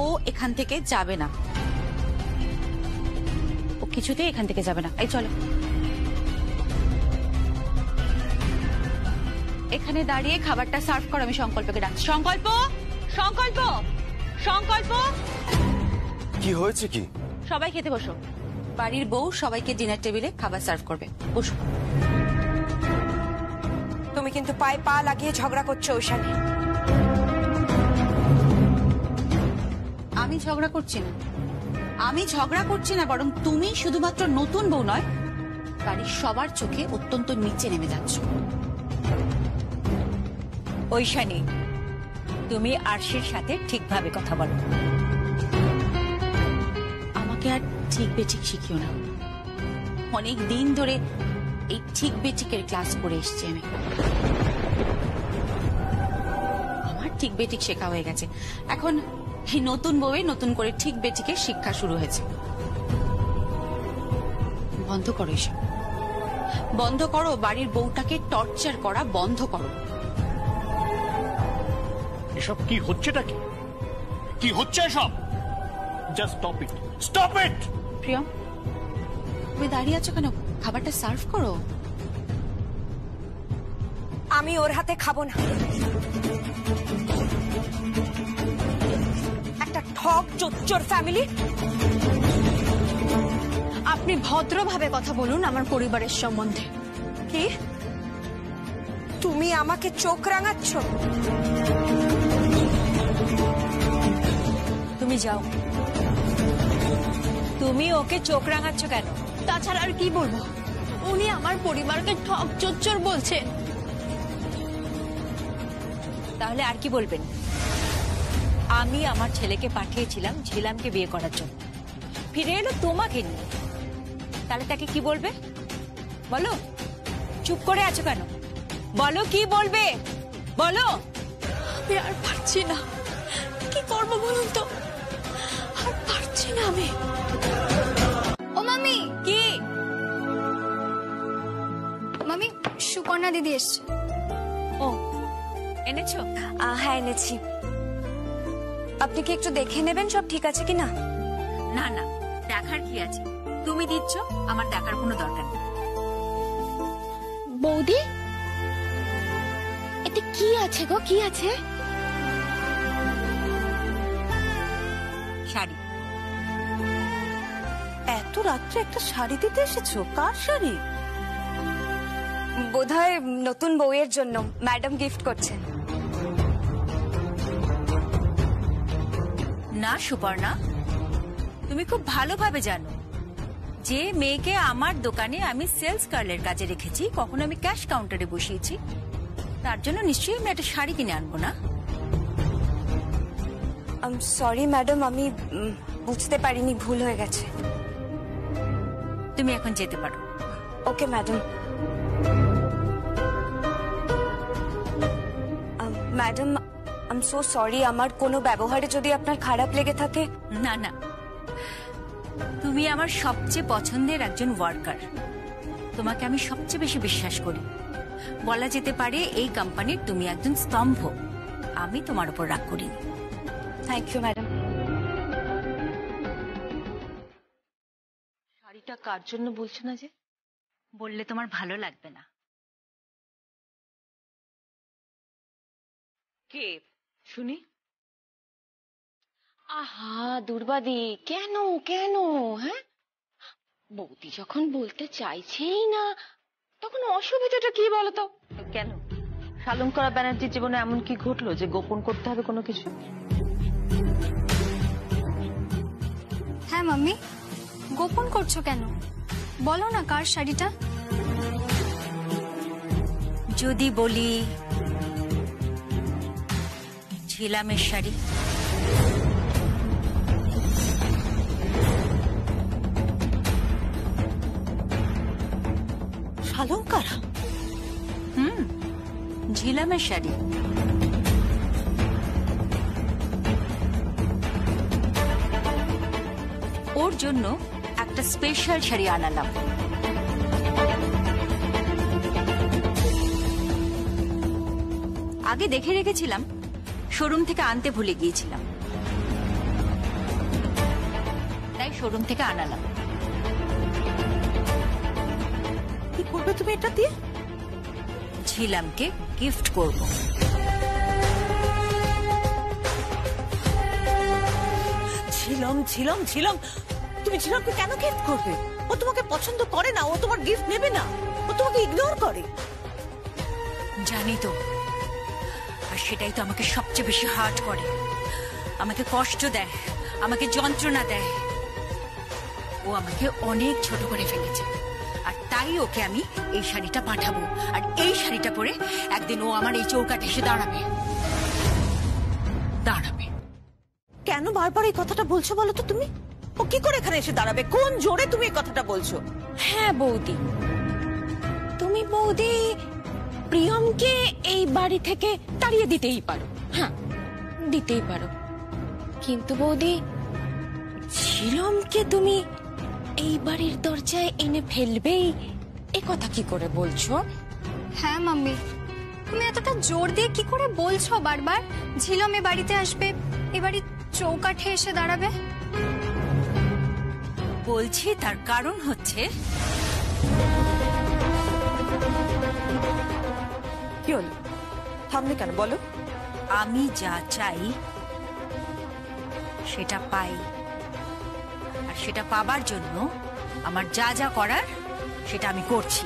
ও এখান থেকে যাবে না। ও কিছুতেই এখান থেকে যাবে না। এই চলো। এখানে দাঁড়িয়ে খাবারটা সার্ভ করো। আমি সংকল্পকে ডাকছি। সংকল্প, সংকল্প, সংকল্প। কি হয়েছে কি? সবাই খেতে বসো। বাড়ির বউ সবাইকে ডিনার টেবিলে খাবার সার্ভ করবে। বসো। তুমি কিন্তু পায়ে পা লাগিয়ে ঝগড়া করছো ঐশানী। আমি ঝগড়া করছি না, আমি ঝগড়া করছি না, বরং তুমি শুধুমাত্র নতুন বউ নয়, বাড়ির সবার চোখে অত্যন্ত নিচে নেমে যাচ্ছ। ঐশানী, তুমি আরশির সাথে ঠিকভাবে কথা বলো। আমাকে আর ঠিক বেঠিক শিখিও না। অনেক দিন ধরে এই ঠিক বেঠিকের ক্লাস করে এসছি আমি। আমার ঠিক বেঠিক শেখা হয়ে গেছে। এখন এই নতুন বউয়ে নতুন করে ঠিক বেঠিকের শিক্ষা শুরু হয়েছে। বন্ধ করো এসব। বন্ধ করো। বাড়ির বউটাকে টর্চার করা বন্ধ করো। এসব কি হচ্ছেটা? কি কি হচ্ছে এসব? Just stop it, stop it. Priyam, তুমি দাঁড়িয়ে আছো কেন? খাবারটা সার্ভ করো। আমি ওর হাতে খাবো না। একটা ঠক চোর ফ্যামিলি। আপনি ভদ্রভাবে কথা বলুন আমার পরিবারের সম্বন্ধে। কি? তুমি আমাকে চোখ রাঙাচ্ছ? তুমি যাও। তুমি ওকে চোখ রাঙাচ্ছ কেন? তাছাড়া আর কি বলবো? উনি আমার পরিবারকে ঠক চোর বলছে। তাহলে আর কি বলবেন? আমি আমার ছেলেকে পাঠিয়েছিলাম ঝিলামকে বিয়ে করার জন্য, ফিরে এলো তোমাকে নিয়ে। তাহলে তাকে কি বলবে? বলো। চুপ করে আছো কেন? বলো, কি বলবে? বলো। আমি আর পারছি না। কি করবো বলুন তো? আর পারছি না আমি। ও মামি। কি? মামি, সুকন্যা দিদি এসছে। ও, এনেছো? হ্যাঁ এনেছি। আপনি কি একটু দেখে নেবেন সব ঠিক আছে কিনা? না না, দেখার কি আছে? তুমি দিচ্ছ, আমার দেখার কোনো দরকার নেই। বৌদি, এতে কি আছে গো? কি আছে? শাড়ি। এত রাত্রে একটা শাড়ি দিতে এসেছো? কার শাড়ি? বোধহয় নতুন বউয়ের জন্য ম্যাডাম গিফট করছেন। না সুপর্ণা, তুমি খুব ভালোভাবে জানো যে মেয়েকে আমার দোকানে আমি সেলস গার্লের কাজে রেখেছি, কখনো আমি ক্যাশ কাউন্টারে বসিয়েছি। তার জন্য নিশ্চয়ই আমি একটা শাড়ি কিনে আনবো না। সরি ম্যাডাম, আমি বুঝতে পারিনি, ভুল হয়ে গেছে। তুমি এখন যেতে পারো। Okay madam. Madam, I am so sorry, আমার কোনো ব্যবহারে যদি আপনার খারাপ লেগে থাকে। না না, তুমি আমার সবচেয়ে পছন্দের একজন ওয়ার্কার। তোমাকে আমি সবচেয়ে বেশি বিশ্বাস করি। বলা যেতে পারে এই কোম্পানির তুমি একজন স্তম্ভ। আমি তোমার উপর রাগ করিনি। Thank you madam. শাড়িটা কার জন্য বলছো না যে? বললে তোমার ভালো লাগবে না। কে শুনি? আহা দুর্বাদি, কেন কেন? হ্যাঁ, বৌদি যখন বলতে চাইছেই না, তখন অসুবিধাটা কি বলতো? কেন শালঙ্করা ব্যানার্জির জীবনে এমন কি ঘটলো যে গোপন করতে হবে কোনো কিছু? হ্যাঁ মাম্মি, গোপন করছো কেন? বলো না কার শাড়িটা। যদি বলি ঝিলামের শাড়ি। শালঙ্কারা? ঝিলামের শাড়ি। ওর জন্য একটা স্পেশাল শাড়ি আনালাম। আগে দেখে রেখেছিলাম, শোরুম থেকে আনতে ভুলে গিয়েছিলাম, তাই শোরুম থেকে আনালাম। কি করবে তুমি এটা দিয়ে? ঝিলামকে গিফট করব। ঝিলাম ঝিলাম ঝিলাম, তুমি ঝিলামকে কেন গিফট করবে? ও তোমাকে পছন্দ করে না, ও তোমার গিফট নেবে না, ও তোমাকে ইগনোর করে। জানি তো, আর সেটাই তো আমাকে সবচেয়ে বেশি হার্ট করে, আমাকে কষ্ট দেয়, আমাকে যন্ত্রণা দেয়। ও আমাকে অনেক ছোট করে ফেলেছে, আর তাই ওকে আমি এই শাড়িটা পাঠাবো, আর এই শাড়িটা পরে একদিন ও আমার এই চৌকাঠে এসে দাঁড়াবে। কেন বারবার এই কথাটা বলছো বলো তো তুমি? ও কি করে এখানে এসে দাঁড়াবে? কোন জোরে তুমি এই কথাটা বলছো? হ্যাঁ বৌদি, তুমি বৌদি প্রিয়মকে এই বাড়ি থেকে তাড়িয়ে দিতেই পারো, হ্যাঁ দিতেই পারো, কিন্তু বৌদি ঝিলমকে তুমি এই বাড়ির দরজায় এনে ফেলবেই, এ কথা কি করে বলছো? হ্যাঁ মাম্মি, তুমি এতটা জোর দিয়ে কি করে বলছো বারবার ঝিলম এ বাড়িতে আসবে, এ বাড়ির চৌকাঠে এসে দাঁড়াবে? বলছি তার কারণ হচ্ছে, কি হলো থামলে কেন বলো? আমি যা চাই সেটা পাই, আর সেটা পাবার জন্য আমার যা যা করার সেটা আমি করছি।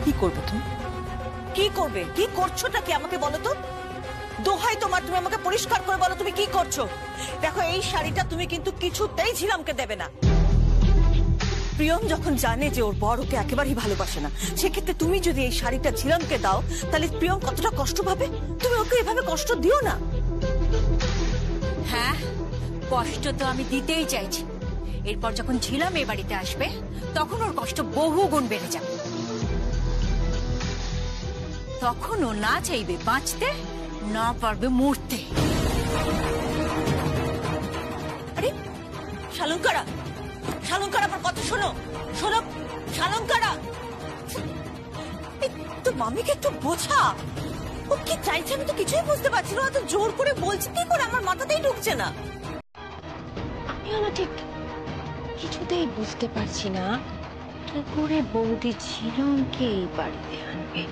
কি করবে তুমি? কি করবে? কি করছোটা কি আমাকে বলো তো? দোহাই তোমার, তুমি আমাকে পরিষ্কার করে বলো তুমি কি করছো। দেখো এই শাড়িটা তুমি কিন্তু কিছুতেই ঝিলামকে দেবে না। প্রিয়ম যখন জানে যে ওর বর ওকে একেবারেই ভালোবাসে না, সেক্ষেত্রে তুমি যদি এই শাড়িটা ঝিলামকে দাও তাহলে প্রিয়ম কতটা কষ্ট পাবে। তুমি ওকে এভাবে কষ্ট দিও না। হ্যাঁ, কষ্ট তো আমি দিতেই চাইছি। এরপর যখন ঝিলাম এ বাড়িতে আসবে তখন ওর কষ্ট বহু গুণ বেড়ে যাবে। তখন ও না চাইবে বাঁচতে, না পারবে মরতে। আরে শালঙ্কারা, শালঙ্কারা আমার কথা শোনো, শোনো শালঙ্কারা, তো মামিকে একটু বোঝা। ও কি চাইছে আমি তো কিছুই বুঝতে পারছি না, এত জোর করে বলছে কি করে আমার মাথাতেই ঢুকছে না। আমিও না ঠিক কিছুতেই বুঝতে পারছি না কি করে বৌদি ঝিলমকে এই বাড়িতে আনবে।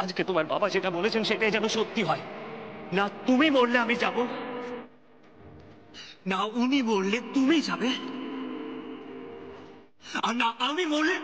আজকে তোমার বাবা যেটা বলেছেন সেটাই যেন সত্যি হয়। না তুমি বললে আমি যাব, না উনি বললে তুমি যাবে, আর না আমি বললে।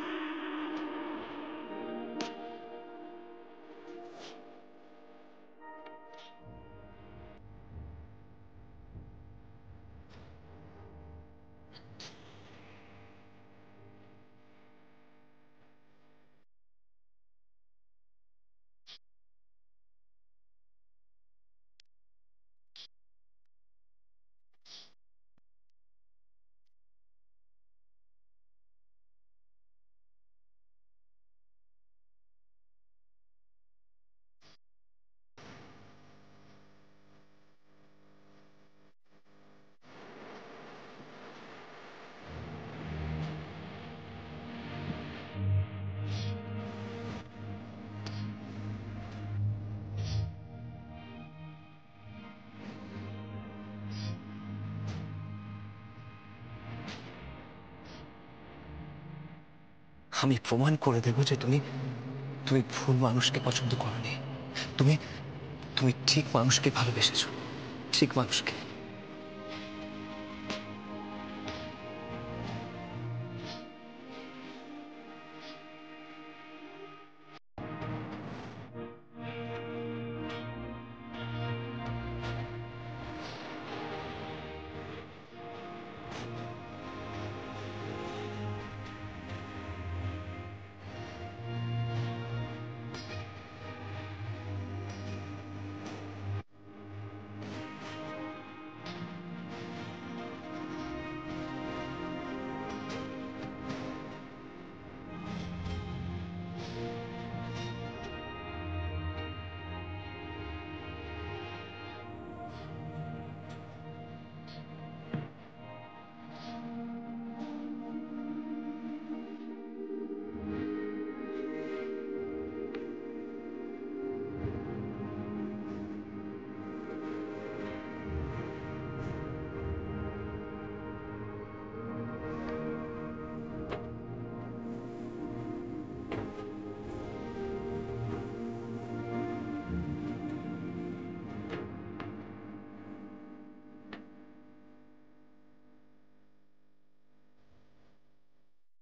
আমি প্রমাণ করে দেব যে তুমি তুমি ভুল মানুষকে পছন্দ করোনি, তুমি তুমি ঠিক মানুষকে ভালোবেসেছো। ঠিক মানুষকে।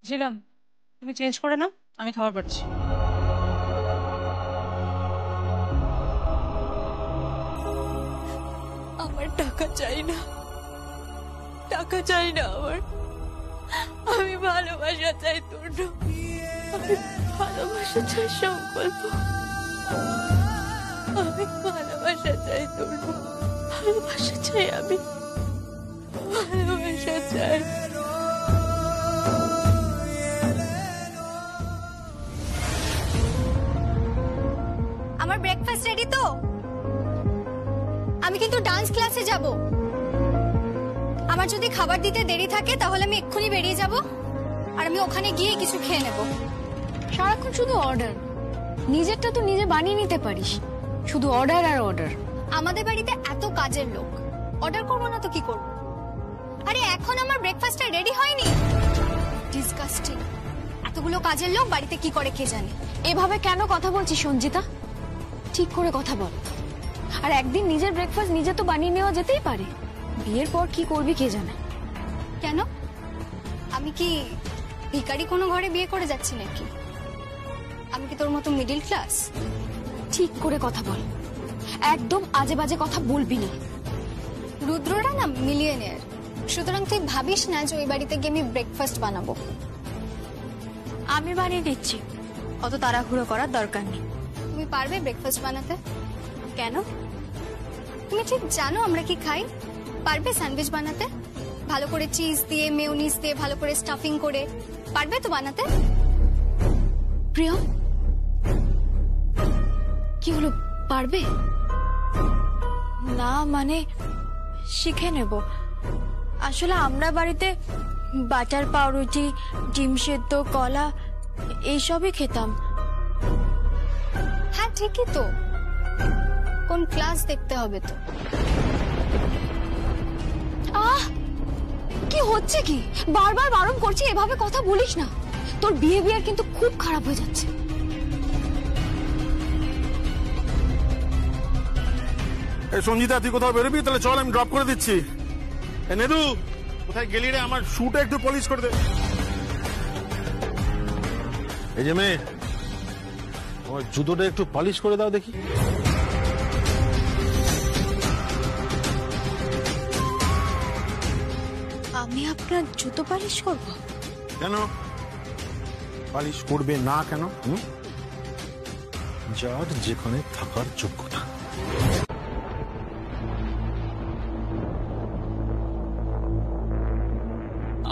ঝিলাম, তুমি চেঞ্জ করে নাও, আমি খাবার পাচ্ছি। আমার টাকা চাই না, টাকা চাই না আমার। আমি ভালোবাসা চাই তোর, আমি ভালোবাসা চাই সংকল্প, আমি ভালোবাসা চাই তোর, ভালোবাসা চাই, আমি ভালোবাসা চাই। আমার ব্রেকফাস্ট রেডি তো? আমি কিন্তু ডান্স ক্লাসে যাব। আমার যদি খাবার দিতে দেরি থাকে তাহলে আমি এক্ষুনি বেরিয়ে যাব, আর আমি ওখানে গিয়ে কিছু খেয়ে নেব। সারাক্ষণ শুধু অর্ডার, নিজেরটা তো নিজে বানিয়ে নিতে পারিস, শুধু অর্ডার আর অর্ডার। আমাদের বাড়িতে এত কাজের লোক, অর্ডার করবো না তো কি করব? আরে এখন আমার ব্রেকফাস্টটা রেডি হয়নি। ডিসগাস্টিং, এতগুলো কাজের লোক বাড়িতে কি করে কে জানে। এভাবে কেন কথা বলছিস সঞ্জিতা? ঠিক করে কথা বল। আর একদিন নিজের ব্রেকফাস্ট নিজে তো বানিয়ে নেওয়া যেতেই পারে, বিয়ের পর কি করবি কে জানে। কেন, আমি কি ভিখারি কোনো ঘরে বিয়ে করে যাচ্ছি নাকি? আমি কি তোর মতো মিডল ক্লাস? ঠিক করে কথা বল, একদম আজে বাজে কথা বলবি না। রুদ্ররা না মিলিয়নিয়ার, সুতরাং তুই ভাবিস না যে ওই বাড়িতে গিয়ে আমি ব্রেকফাস্ট বানাবো। আমি বানিয়ে দিচ্ছি, অত তাড়াহুড়ো করার দরকার নেই। তুমি পারবে ব্রেকফাস্ট বানাতে? কেন, তুমি ঠিক জানো আমরা কি খাই? পারবে স্যান্ডউইচ বানাতে? ভালো করে চিজ দিয়ে, মেয়োনিজ দিয়ে, ভালো করে স্টাফিং করে পারবে তো বানাতে? প্রিয়, কি হলো, পারবে না? মানে শিখে নেব। আসলে আমরা বাড়িতে বাটার পাউরুটি, ডিম সেদ্ধ, কলা এইসবই খেতাম। হ্যাঁ ঠিকই তো, কোন ক্লাস দেখতে হবে তো। আহ, কি হচ্ছে কি? বারবার বারণ করছি এভাবে কথা বলিস না, তোর বিহেভিয়ার কিন্তু খুব খারাপ হয়ে যাচ্ছে। সঞ্জিতা, তুই কোথাও বেরোবি? তাহলে চল, আমি ড্রপ করে দিচ্ছি। নেদু, কোথায় গেলি রে? আমার শুটা একটু পলিশ করে দে। এই যে মেয়ে, আমার জুতোটা একটু পলিশ করে দাও দেখি। আমি আপনার জুতো পালিশ করব? কেন পালিশ করবে না? কেন? যার যেখানে থাকার যোগ্যতা।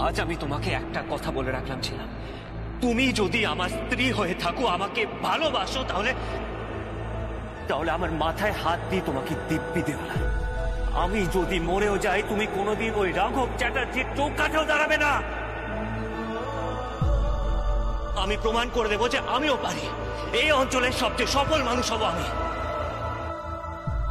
আজ আমি তোমাকে একটা কথা বলে রাখলাম ছিলাম, তুমি যদি আমার স্ত্রী হয়ে থাকো, আমাকে ভালোবাসো, তাহলে তাহলে আমার মাথায় হাত দিয়ে তোমাকে দিব্যি দেব না। আমি যদি মরেও যাই, তুমি কোনোদিন ওই রাঘব চ্যাটার্জির চৌকাঠেও দাঁড়াবে না। আমি প্রমাণ করে দেবো যে আমিও পারি। এই অঞ্চলের সবচেয়ে সফল মানুষ হব আমি।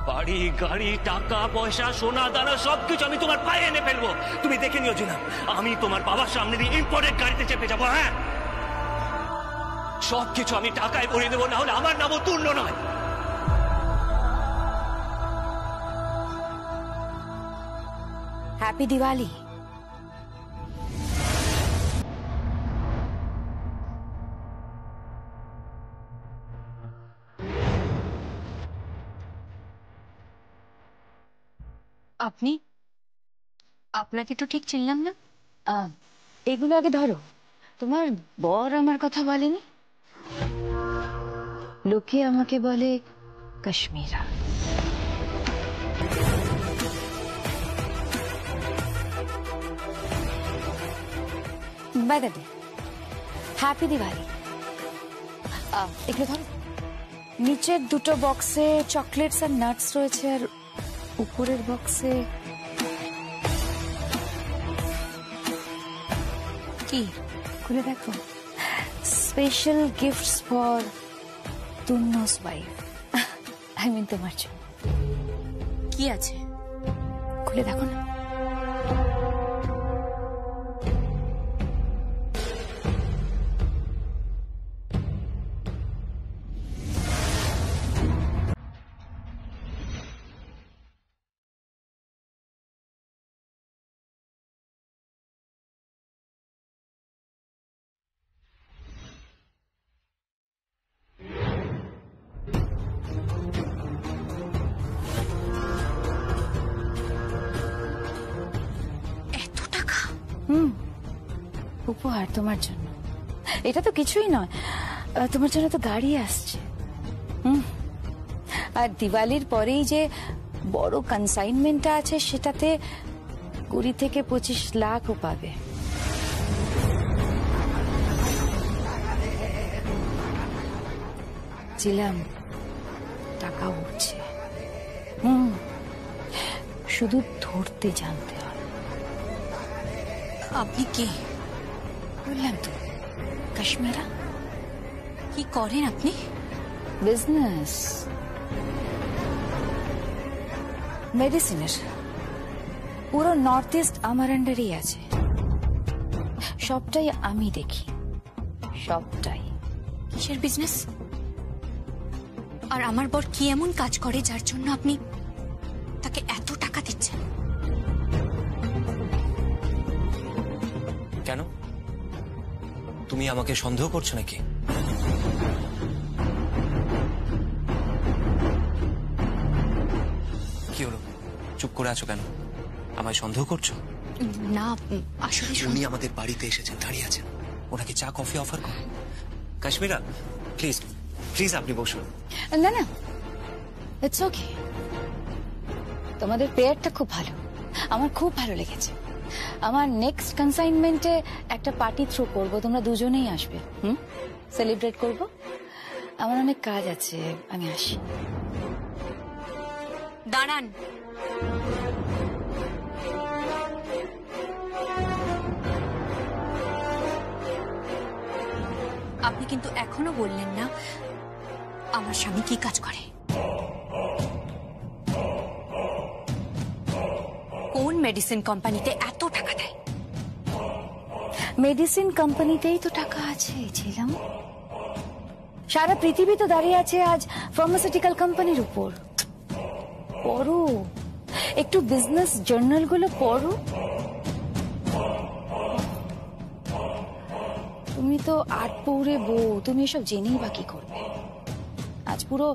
বাড়ি, গাড়ি, টাকা পয়সা, সোনা দানা সবকিছু আমি তোমার পায়ে এনে ফেলবো। তুমি দেখে নিও জিনা, আমি তোমার বাবার সামনে দিয়ে ইম্পোর্টেড গাড়িতে চেপে যাবো। হ্যাঁ, সবকিছু আমি টাকায় ভরিয়ে দেবো, না হলে আমার নামও তুর্য নয়। হ্যাপি দিওয়ালি। আপনি, আপনাকে তো ঠিক চিনলাম না। এগুলো আগে ধরো। তোমার বর আমার কথা বলেনি? লোকে আমাকে বলে Kashmira. By the way, happy Diwali. এগুলো ধরো। নিচের দুটো বক্সে চকলেটস আর নাটস রয়েছে, আর উপরের বক্সে কি খুলে দেখো। স্পেশাল গিফটস ফর তুন্নস ওয়াইফ, আই মিন তোমার জন্য। কি আছে খুলে দেখো না। উপহার তোমার জন্য। এটা তো কিছুই নয়, তোমার জন্য তো গাড়ি আসছে। আর দিওয়ালির পরেই যে বড় কনসাইনমেন্টটা আছে সেটাতে 20 থেকে 25 লাখও পাবে। ছিলাম টাকা উঠছে। শুধু ধরতে জানতে হবে। আপনি কে? বললাম তো, কাশ্মীরা। কি করেন আপনি? বিজনেস, মেডিসিনের। পুরো নর্থ ইস্ট আমার আন্ডারেই আছে। সবটাই আমি দেখি, সবটাই। কিসের বিজনেস? আর আমার বর কি এমন কাজ করে যার জন্য আপনি তাকে এত টাকা দিচ্ছেন? কেন, তুমি আমাকে সন্দেহ করছো নাকি? কি হলো, চুপ করে আছো কেন? আমায় সন্দেহ করছো? না, আসলে উনি আমাদের বাড়িতে এসেছেন, দাঁড়িয়ে আছেন। ওনাকে চা কফি অফার করো। কাশ্মীরা, প্লিজ প্লিজ আপনি বসুন। না না, ইটস ওকে। তোমাদের পেয়ারটা খুব ভালো, আমার খুব ভালো লেগেছে। আমার নেক্সট কনসাইনমেন্টে একটা পার্টি থ্রো করব, তোমরা দুজনেই আসবে। সেলিব্রেট করব। আমার অনেক কাজ আছে, আমি আসি। দাঁড়ান। আপনি কিন্তু এখনো বললেন না আমার স্বামী কি কাজ করে। কোন মেডিসিন কোম্পানিতে এত টাকা দেয়? মেডিসিন কোম্পানিতেই তো টাকা আছে ছিলাম। সারা পৃথিবী তো দাঁড়িয়ে আছে আজ ফার্মাসিউটিক্যাল কোম্পানির উপর। পড়ো একটু, বিজনেস জার্নাল গুলো পড়ো। তুমি তো আটপৌরে বউ, তুমি এসব জেনেই বা কি করবে? আজ পুরো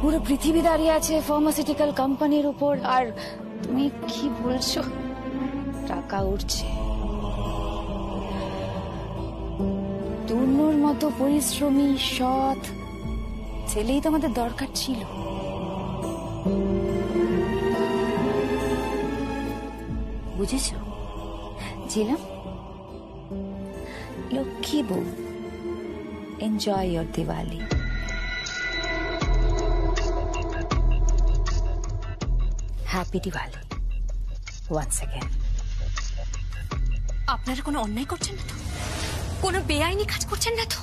পুরো পৃথিবী দাঁড়িয়ে আছে ফার্মাসিউটিক্যাল কোম্পানির উপর, আর তুমি কি বলছো? টাকা উঠছে। তুন্নুর মতো পরিশ্রমী সৎ ছেলেই তো আমাদের দরকার ছিল। বুঝেছ ছিলাম? লক্ষ্মী বউ, enjoy your Diwali. Happy Diwali once again. আপনারা কোনো অন্যায় করছেন না তো? কোনো বেআইনি কাজ করছেন না তো?